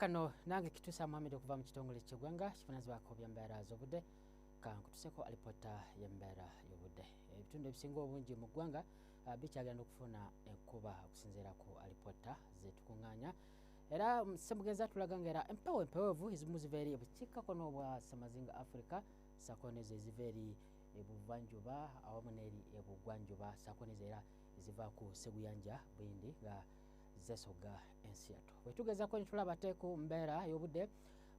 kano nange kitusa Mohamed okuva mu kitongole ky'eggwanga kivunaanyizibwako by'embeera z'obudde kankutuseko alipota y'embeera y'obudde. Ebitundu ebisinga obungi mu ggwanga bikyagenda okufuna enkuba okusinziira ku alipota zetukuŋŋaanya era ssemugenza tulaga ng'era empeweevu ezimu ziva eri obukiikakkono obwa Ssemazinga Africa ssaako n'ezo eziva eri ebuvanjuba awamu n'eri ebugwanjuba ssaako n'ezo era eziva ku Ssebuyanja Bwindi nga zesoga ensi yattu. Bwe tugezaako ne tulaba ate ku mbeera y'obudde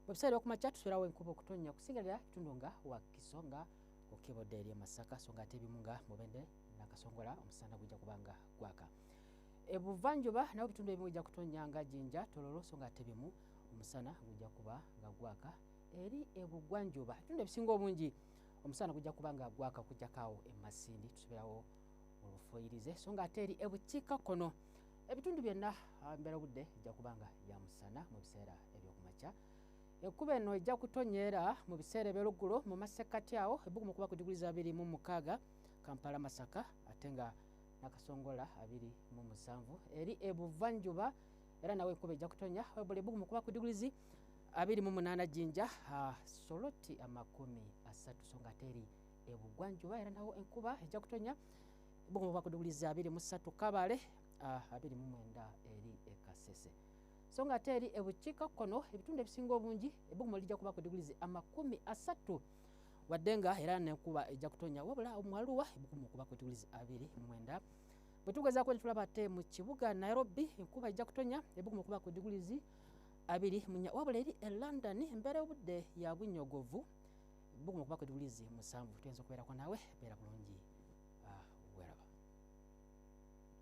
mu biseera okumakya tusuubirawo enkuba okutonnya okusingalira ebitundu nga Wakiso nga okebodde eri e Masaka so nga ate ebimu nga Mubende Nakasongola omusana gujja kuba nga gwaka. Ebuvanjuba nawo ebitundu ebimu bijja kutonnya nga Jinja Tororo so nga ate ebimu omusana gujja kuba nga gwaka eri ebugwanjuba. Ebitundu ebisinga obungi omusana gujja kuba nga gwaka kujjakaawo e Masindi tusuubirawo olufoyirize so nga ate eri ebukiikakkono ebitundu byonna embeera obudde ejja kubanga ya musana mu biseera ebyokumakya. Enkuba eno ejja kutonnyera mu biseera eby'oluggulo mu masekkati awo ebbugumu kuba ku diguli za 26 Kampala Masaka ate nga Nakasongola 27 eri ebuvanjuba era nawe enkuba ejja kutonnya webula ebbugumu kuba ku diguli 28 Jinja Soroti 30 so nga ate eri ebugwanjuba era nawo enkuba ejja kutonnya ebbugumu kuba ku diguli 23 Kabale 29 eri e Kasese so nga ate eri ebukiikakkono ebitundu ebisinga obungi ebbugumu lijja kuba ku diguli 30 wadde nga era n'enkuba ejja kutonnya wabula omwaluwa ebbugumu kuba ku diguli 29. Bwe tugezaako ne tulaba ate mu kibuga Nairobi enkuba ejja kutonnya ebbugumu kuba ku diguli 24 wabula eri e London embeera y'obudde ya bunnyogovu ebbugumu kuba ku diguli 7. Tuyinza okubeerako naawe beera bulungi.